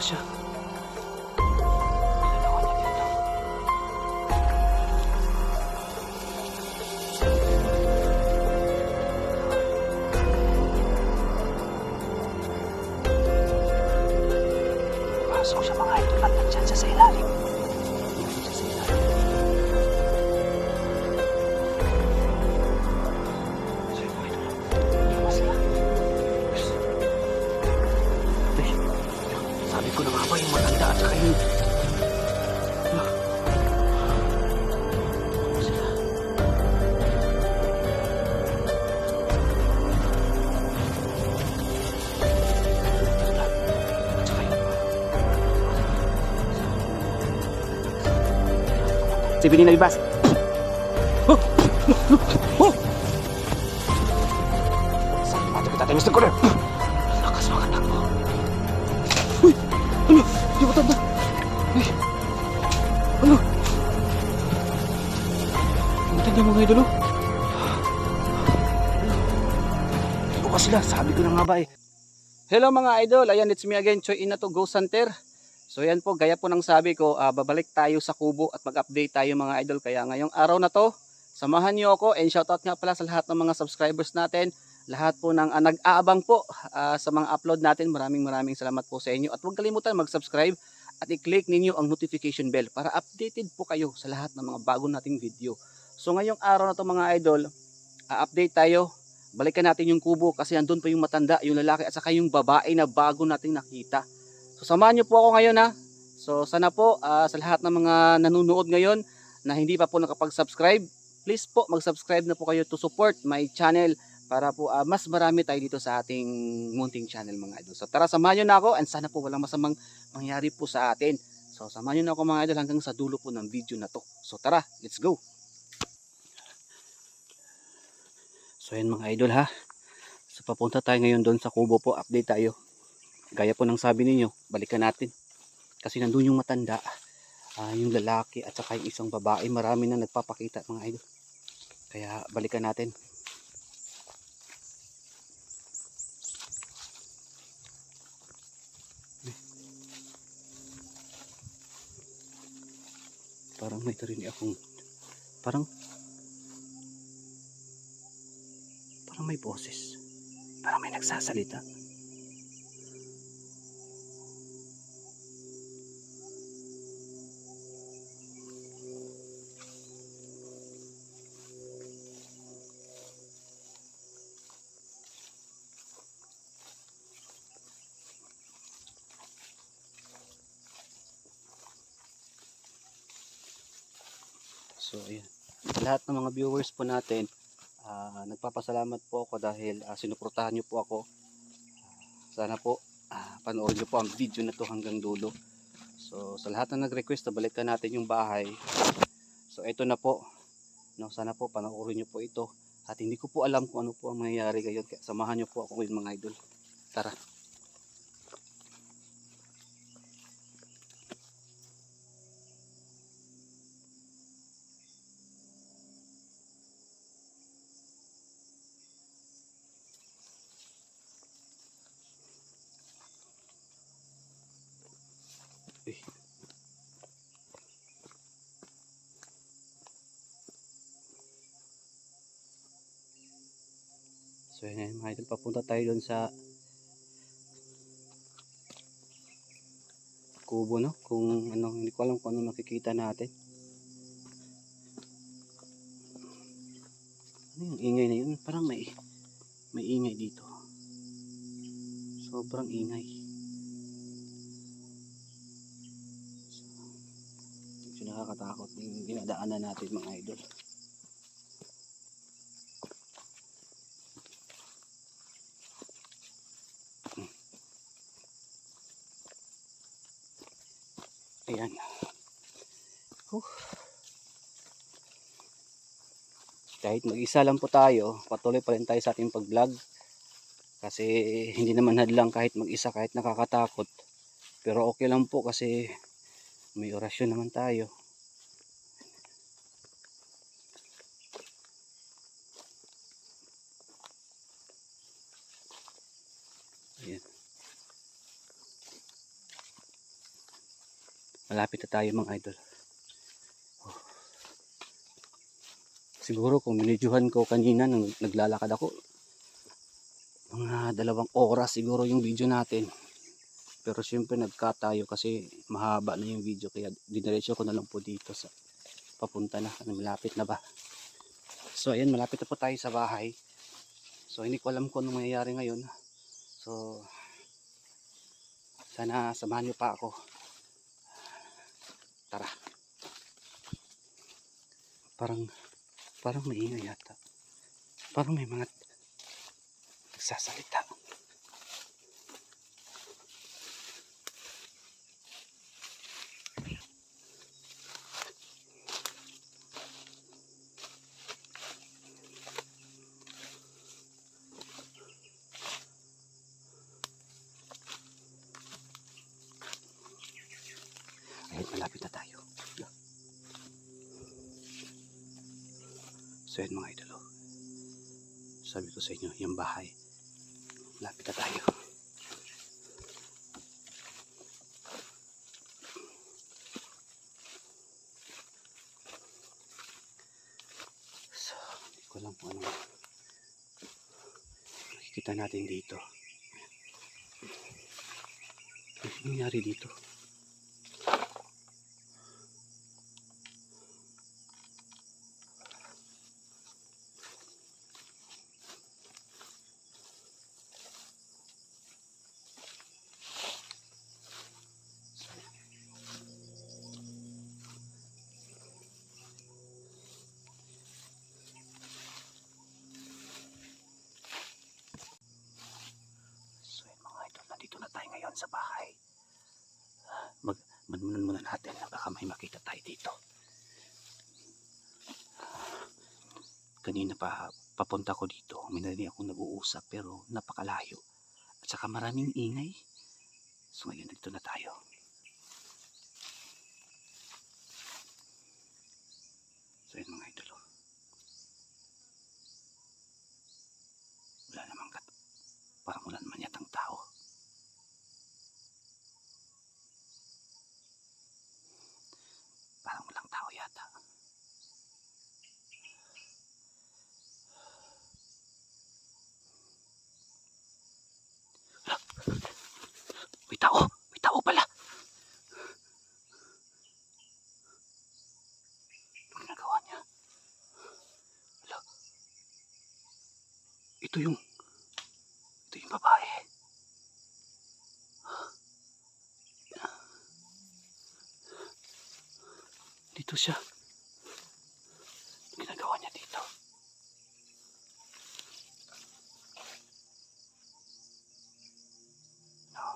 siya. Pasok siya mga idol at nandyan siya sa ilalim. Nandyan sa ilalim. So yun mga idol. Iwas na. Sabi ko na nga ba yung matanda at saka yung... Sila. At saka yung... Si Bini nalibas. Saan yung mata kita tayo, Mr. Corner? Lakas mga anak mo. Uy! Ano? Di ba tanda? Uy! Ano? Matanda mga idol, oh. Ito ba sila? Sabi ko na nga ba eh. Hello mga idol, ayan, it's me again, Choy Inato Ghost Hunter. So yan po, gaya po ng sabi ko, babalik tayo sa kubo at mag-update tayo mga idol. Kaya ngayong araw na to, samahan niyo ako and shoutout nga pala sa lahat ng mga subscribers natin. Lahat po ng nag-aabang po sa mga upload natin. Maraming salamat po sa inyo. At huwag kalimutan mag-subscribe at i-click ninyo ang notification bell para updated po kayo sa lahat ng mga bago nating video. So ngayong araw na to mga idol, update tayo. Balikan natin yung kubo kasi andun pa yung matanda, yung lalaki at saka yung babae na bago nating nakita. So samahan niyo po ako ngayon ha. So sana po sa lahat ng mga nanonood ngayon na hindi pa po nakapag-subscribe, please po mag-subscribe na po kayo to support my channel para po mas marami tayo dito sa ating munting channel mga idol. So tara, samahan niyo na ako and sana po walang masamang mangyari po sa atin. So samahan niyo na ako mga idol hanggang sa dulo po ng video na to. So tara, let's go. So yan mga idol ha. So papunta tayo ngayon doon sa kubo po, update tayo. Gaya po ng sabi ninyo, balikan natin. Kasi nandun yung matanda, yung lalaki at saka yung isang babae. Marami na nagpapakita mga idol. Kaya balikan natin. Parang may narinig akong, parang may boses. Parang may nagsasalita. So ayan, lahat ng mga viewers po natin, nagpapasalamat po ako dahil sinuportahan niyo po ako. Sana po panoorin niyo po ang video na to hanggang dulo. So sa lahat na nag-request na balikan natin yung bahay, so ito na po, no, sana po panoorin niyo po ito. At hindi ko po alam kung ano po ang mangyayari ngayon, kaya samahan niyo po ako ngayon mga idol. Tara. So yun mga idol, papunta tayo doon sa kubo, no? Kung ano, hindi ko alam kung ano makikita natin. Ano yung ingay na yun? Parang may ingay dito. Sobrang ingay. So, nakakatakot yung dinadaanan natin mga idol. Ayan. Kahit mag-isa lang po tayo, patuloy pa rin tayo sa ating pag-vlog. Kasi hindi naman hadlang kahit mag-isa, kahit nakakatakot. Pero okay lang po kasi may orasyon naman tayo. Ayan. Malapit na tayo mga idol. Siguro kung minidyohan ko kanina nang naglalakad ako, mga 2 oras siguro yung video natin. Pero syempre nagkatayo kasi mahaba na yung video, kaya diniretso ko na lang po dito sa papunta na. Malapit na ba? So ayan, malapit na po tayo sa bahay. So hindi ko alam kung anong mangyayari ngayon. So sana samahan niyo pa ako. Tara. Parang maingay yata. Parang may mga nagsasalita. Ayun, malapit na tayo. So yun mga idol, sabi ko sa inyo, yung bahay, malapit na tayo. So hindi ko alam kung ano makikita natin dito. Ano nangyari dito? Nandito na tayo ngayon sa bahay. Magmanunan muna natin, baka may makita tayo dito. Kanina pa papunta ko dito, may narinig akong nag-uusap pero napakalayo at saka maraming ingay. So ngayon nandito na tayo. So yun mga idol, wala namang parang wala naman yatang tao. Parang walang tao yata. May tao! May tao pala! Ano ginagawa niya? Hala. Ito yung babae. Dito siya. Ano ginagawa niya dito? No.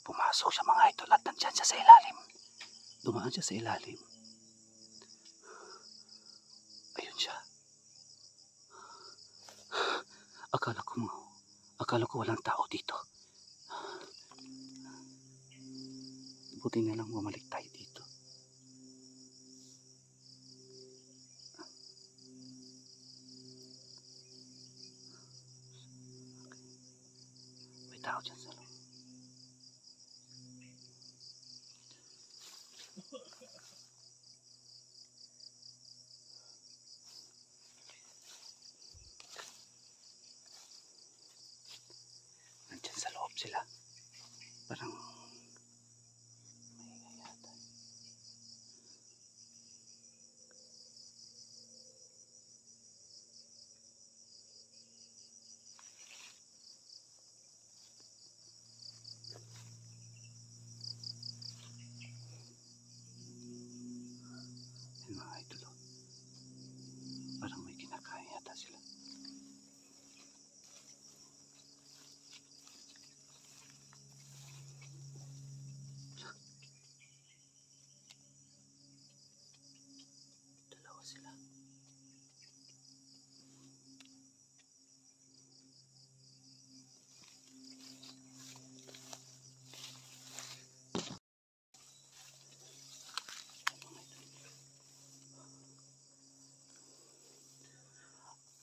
Pumasok siya mga idol at nandyan siya sa ilalim. Dumaan siya sa ilalim. Ayun siya. Akala ko walang tao dito. Buti na lang bumalik tayo dito. May tao dyan sa loob. Nandyan sa loob sila. Parang maingay yata. Yung mga idol, parang may kinakain yata sila. Dalawa sila.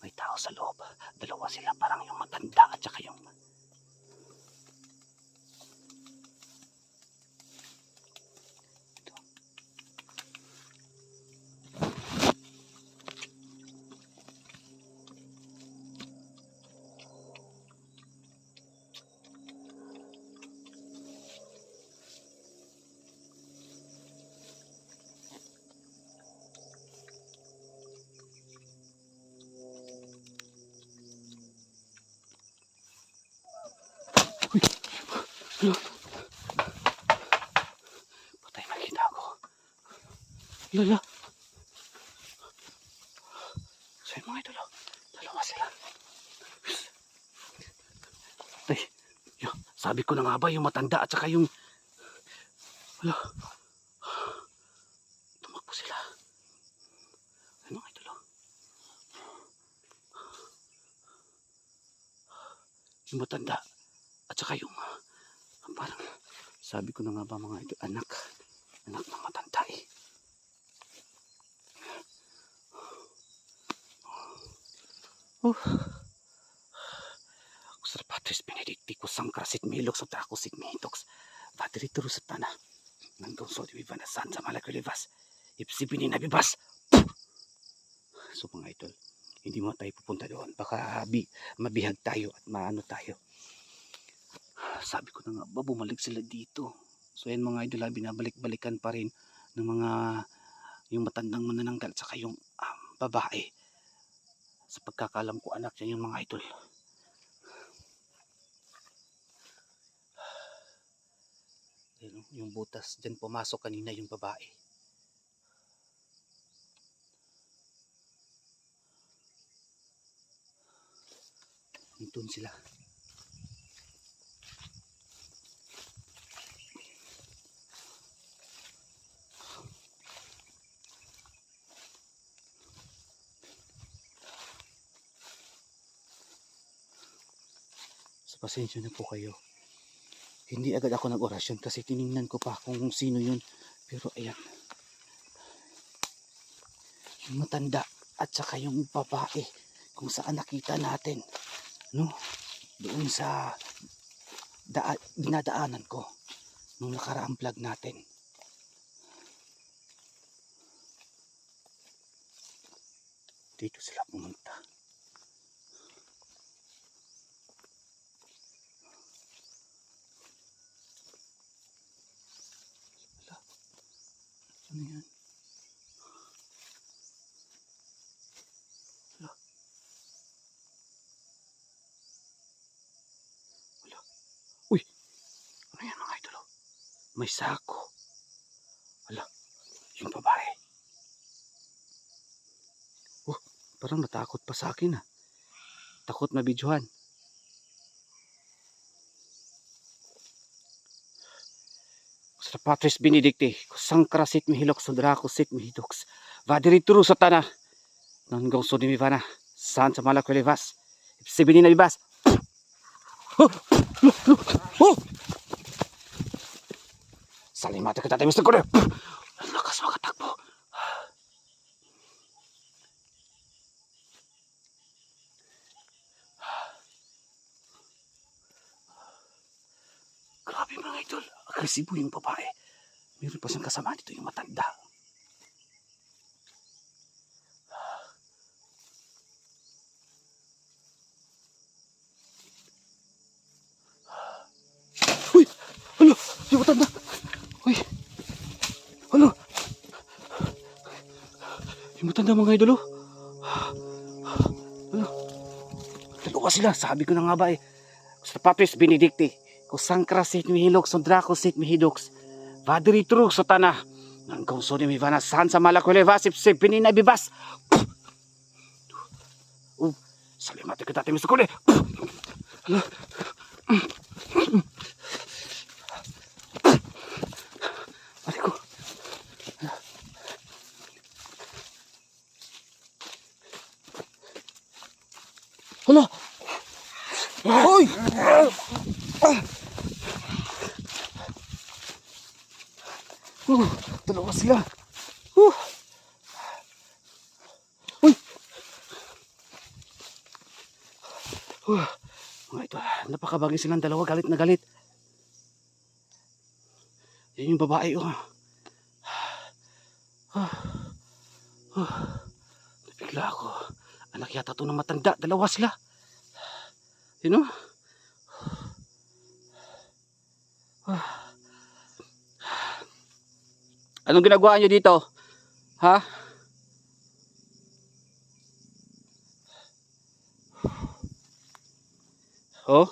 May tao sa loob. Dalawa sila, parang yung matanda at saka yung Hala. Patay makita ako. Lala. So yung mga idol, dalawa sila. Ay, sabi ko na nga ba yung matanda at saka yung... Hala. Tumakbo sila. Ay mga idol. Yung matanda at saka yung parang sabi ko na nga ba mga idol, anak ng matanda eh. Kusar Patris Benedicti kusang krasit milok sa trakusit mihitoks Patri terus sa tanah nangkong so di bibanasan sa malakulivas ipsipin na bibas. So mga idol, hindi mo tayo pupunta doon, baka mabihag tayo at maano tayo. Sabi ko na nga ba bumalik sila dito. So yan mga idol, binabalik-balikan pa rin ng mga yung matandang manananggal saka yung babae. Sa pagkakalam ko anak niya yung mga idol. Yung butas dyan pumasok kanina yung babae. Nandun sila. So pasensya na po kayo. Hindi agad ako nag-orasyon kasi tiningnan ko pa kung sino yun. Pero ayan. Yung matanda at saka yung babae kung saan nakita natin. No? Doon sa dinadaanan ko nung nakaraang vlog natin. Dito sila pumunta. Ano yan? Wala. Wala. Uy! Ano yan mga idol? May sako. Wala. Yung babae. Oh, parang natakot pa sa akin ah. Takot mabidyohan. Sa Patris Benedicti, kusang krasit mihilok sa drakusit mihidoks. Vadiri turu sa tanah. Nanggaw so dimivana. Saan sa malakulivas. Ipsibinin na bibas. Oh! Salimata kita tayo Mr. Kore. Lakas makatakbo. Grabe mga idol. Agresibo yung babae. Meron pa siyang kasama dito yung matanda. Uy! Ano? Yung matanda! Uy! Ano? Yung matanda mga idol oh. Ano? Dalawa sila. Sabi ko na nga ba eh. Sa Patris Benedicti. Kusang krasit mihilok sa drakusit mihidoks. Vadiri truk sa tanah. Nangkong so ni mivana saan sa malakulevas ipsipinin na bibas. Salimati kita tayo Mr. Kore. Hala. Balik ko. Hala. Hoy! Dalawa sila. Uy! Mga ito, napakabagay silang dalawa, galit na galit. Yan yung babae oh. Nabigla ako. Anak yata ito ng matanda, dalawa sila. You know? Anong ginagawa nyo dito? Ha? Oh,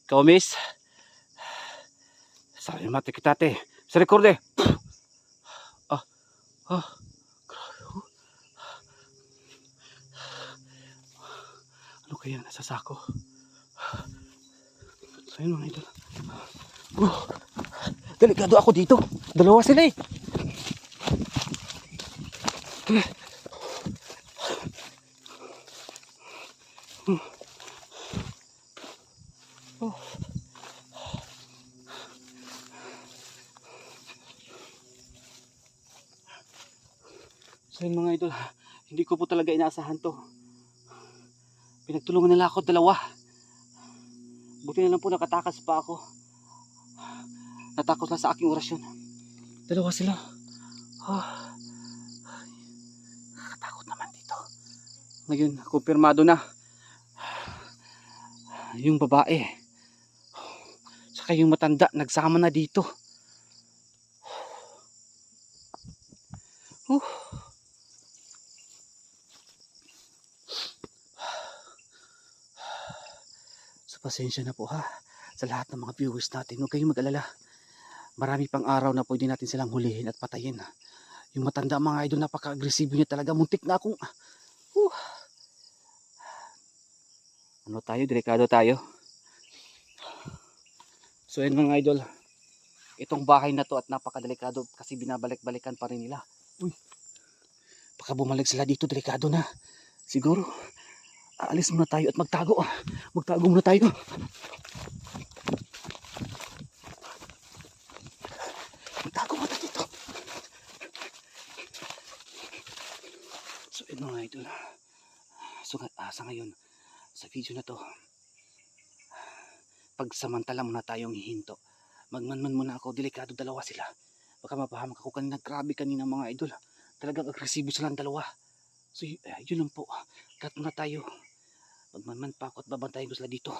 ikaw miss. Sabi mati kitate. Sa rekorde. Ah, ah. Ano kaya nasa sako? So yun mga idol. Delikado ako dito. Dalawa sila eh. Oh. So yun mga idol, hindi ko po talaga inaasahan to. Pinagtulungan nila ako dalawa. Buti na lang po nakatakas pa ako. Natakot lang sa aking orasyon. Dalawa sila. Oh. Nakatakot naman dito. Ngayon, kumpirmado na. Yung babae. Saka yung matanda, nagsama na dito. So pasensya na po ha. Sa lahat ng mga viewers natin. Huwag kayong mag-alala. Marami pang araw na pwede natin silang hulihin at patayin. Yung matanda mga idol, napaka-agresibo niya talaga. Muntik na akong... Ano tayo? Delikado tayo. So yun mga idol. Itong bahay na to at napaka-delikado kasi binabalik-balikan pa rin nila. Uy. Baka bumalik sila dito, delikado na. Siguro, aalis muna tayo at magtago. Magtago muna tayo. Magtago muna dito. So yun mga idol. So sa ngayon, sa video na to, pagsamantala muna tayong hihinto. Magmanman muna ako, delikado dalawa sila. Baka mapahamak ako kanina, grabe kanina mga idol. Talagang agresibo silang dalawa. So yun lang po, cut muna tayo. Magmanman pa ako at babantayan ko sila dito.